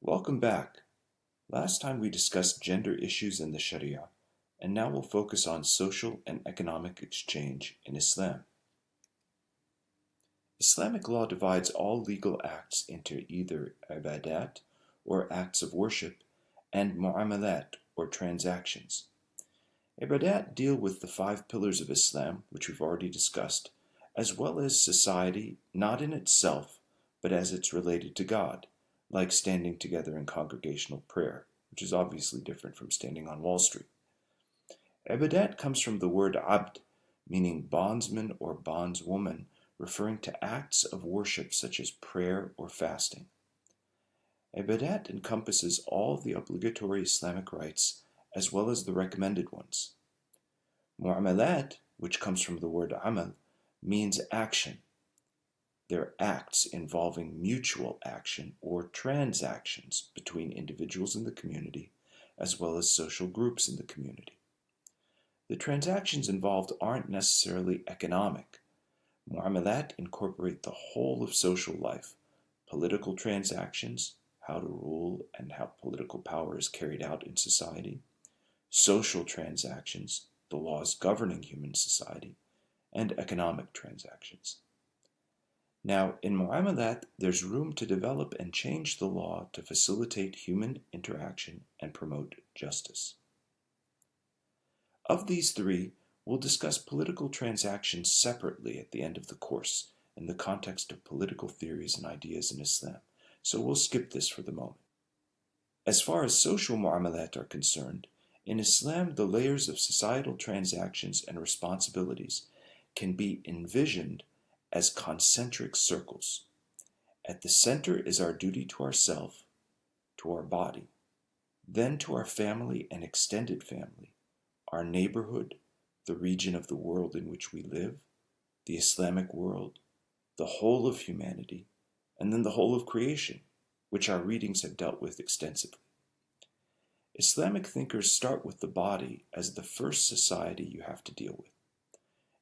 Welcome back. Last time we discussed gender issues in the Sharia, and now we'll focus on social and economic exchange in Islam. Islamic law divides all legal acts into either ibadat, or acts of worship, and mu'amalat, or transactions. Ibadat deal with the five pillars of Islam, which we've already discussed, as well as society, not in itself, but as it's related to God, like standing together in congregational prayer, which is obviously different from standing on Wall Street. Ibadat comes from the word abd, meaning bondsman or bondswoman, referring to acts of worship such as prayer or fasting. Ibadat encompasses all the obligatory Islamic rites as well as the recommended ones. Mu'amalat, which comes from the word amal, means action. They're acts involving mutual action or transactions between individuals in the community as well as social groups in the community. The transactions involved aren't necessarily economic. Mu'amalat incorporate the whole of social life, political transactions, how to rule and how political power is carried out in society, social transactions, the laws governing human society, and economic transactions. Now, in Mu'amalat, there's room to develop and change the law to facilitate human interaction and promote justice. Of these three, we'll discuss political transactions separately at the end of the course in the context of political theories and ideas in Islam, so we'll skip this for the moment. As far as social mu'amalat are concerned, in Islam the layers of societal transactions and responsibilities can be envisioned as concentric circles. At the center is our duty to ourself, to our body, then to our family and extended family, our neighborhood, the region of the world in which we live, the Islamic world, the whole of humanity, and then the whole of creation, which our readings have dealt with extensively. Islamic thinkers start with the body as the first society you have to deal with.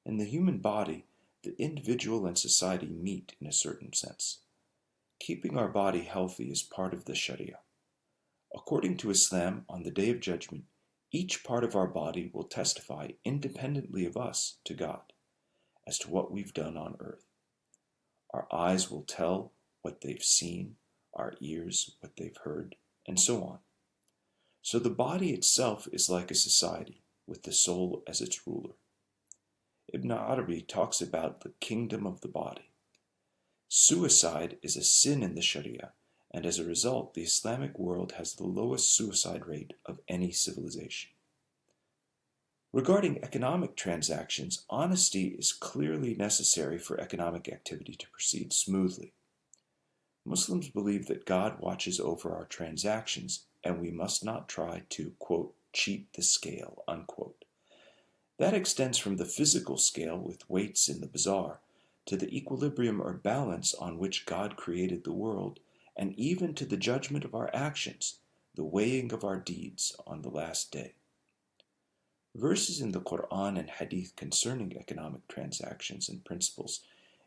In the human body, the individual and society meet in a certain sense. Keeping our body healthy is part of the Sharia. According to Islam, on the Day of Judgment, each part of our body will testify independently of us to God as to what we've done on earth. Our eyes will tell what they've seen, our ears what they've heard, and so on. So the body itself is like a society, with the soul as its ruler. Ibn Arabi talks about the kingdom of the body. Suicide is a sin in the Sharia, and as a result, the Islamic world has the lowest suicide rate of any civilization. Regarding economic transactions, honesty is clearly necessary for economic activity to proceed smoothly. Muslims believe that God watches over our transactions, and we must not try to, quote, cheat the scale, unquote. That extends from the physical scale with weights in the bazaar to the equilibrium or balance on which God created the world, and even to the judgment of our actions, the weighing of our deeds on the last day. Verses in the Quran and Hadith concerning economic transactions and principles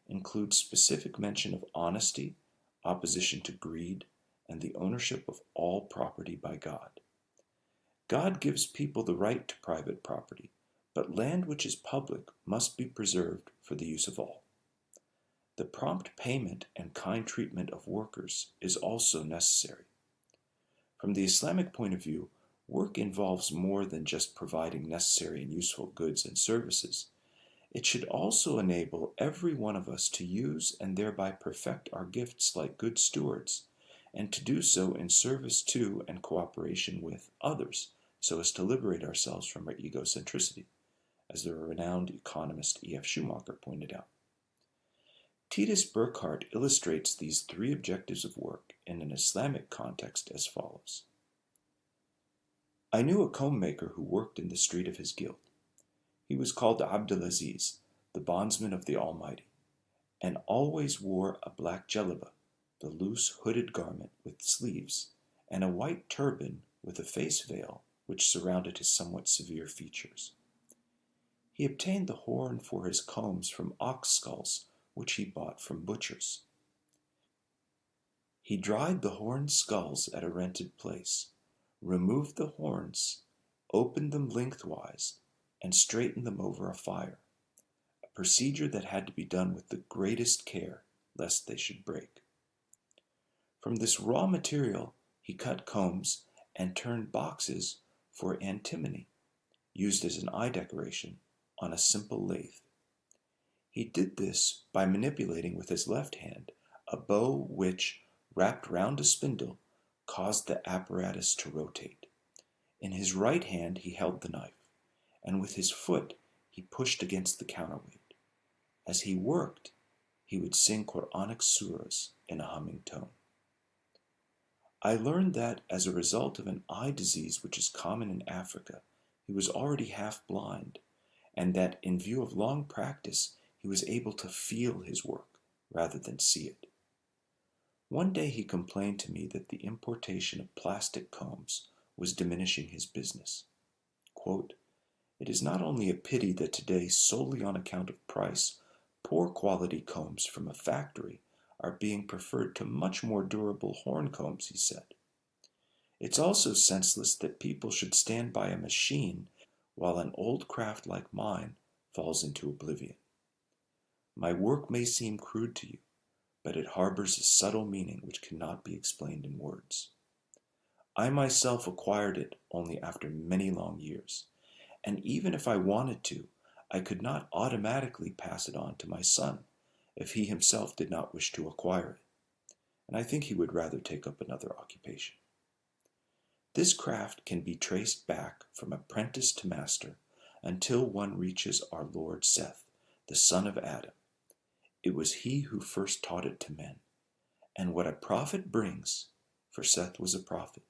include specific mention of honesty, opposition to greed, and the ownership of all property by God. God gives people the right to private property, but land which is public must be preserved for the use of all. The prompt payment and kind treatment of workers is also necessary. From the Islamic point of view, work involves more than just providing necessary and useful goods and services. It should also enable every one of us to use and thereby perfect our gifts like good stewards, and to do so in service to and cooperation with others, so as to liberate ourselves from our egocentricity, as the renowned economist E.F. Schumacher pointed out. Titus Burckhardt illustrates these three objectives of work in an Islamic context as follows. I knew a comb maker who worked in the street of his guild. He was called Abdulaziz, the bondsman of the Almighty, and always wore a black jalaba, the loose hooded garment with sleeves, and a white turban with a face veil which surrounded his somewhat severe features. He obtained the horn for his combs from ox skulls, which he bought from butchers. He dried the horned skulls at a rented place, removed the horns, opened them lengthwise, and straightened them over a fire, a procedure that had to be done with the greatest care lest they should break. From this raw material he cut combs and turned boxes for antimony, used as an eye decoration, on a simple lathe. He did this by manipulating with his left hand a bow which, wrapped round a spindle, caused the apparatus to rotate. In his right hand he held the knife, and with his foot he pushed against the counterweight. As he worked, he would sing Quranic surahs in a humming tone. I learned that, as a result of an eye disease which is common in Africa, he was already half blind, and that, in view of long practice, he was able to feel his work rather than see it. One day he complained to me that the importation of plastic combs was diminishing his business. Quote, "It is not only a pity that today, solely on account of price, poor quality combs from a factory are being preferred to much more durable horn combs," he said. "It's also senseless that people should stand by a machine while an old craft like mine falls into oblivion. My work may seem crude to you, but it harbors a subtle meaning which cannot be explained in words. I myself acquired it only after many long years, and even if I wanted to, I could not automatically pass it on to my son if he himself did not wish to acquire it, and I think he would rather take up another occupation. This craft can be traced back from apprentice to master until one reaches our Lord Seth, the son of Adam. It was he who first taught it to men, and what a prophet brings, for Seth was a prophet,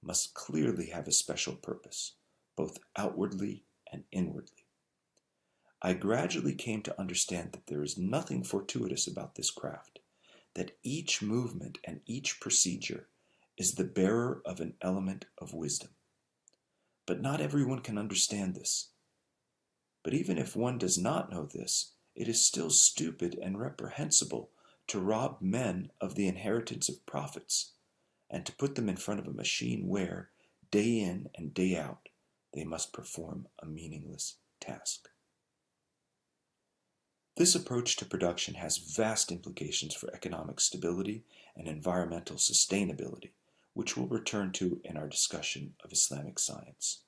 must clearly have a special purpose, both outwardly and inwardly. I gradually came to understand that there is nothing fortuitous about this craft, that each movement and each procedure is the bearer of an element of wisdom. But not everyone can understand this. But even if one does not know this, it is still stupid and reprehensible to rob men of the inheritance of prophets, and to put them in front of a machine where, day in and day out, they must perform a meaningless task. This approach to production has vast implications for economic stability and environmental sustainability, which we'll return to in our discussion of Islamic science.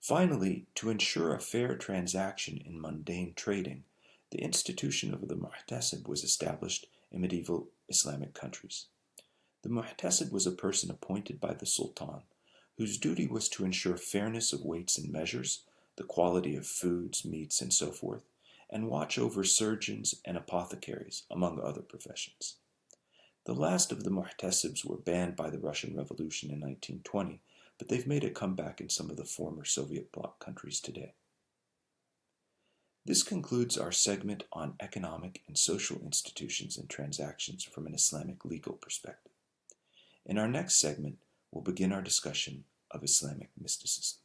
Finally, to ensure a fair transaction in mundane trading, the institution of the muhtasib was established in medieval Islamic countries. The muhtasib was a person appointed by the sultan, whose duty was to ensure fairness of weights and measures, the quality of foods, meats, and so forth, and watch over surgeons and apothecaries, among other professions. The last of the muhtasibs were banned by the Russian Revolution in 1920, but they've made a comeback in some of the former Soviet bloc countries today. This concludes our segment on economic and social institutions and transactions from an Islamic legal perspective. In our next segment, we'll begin our discussion of Islamic mysticism.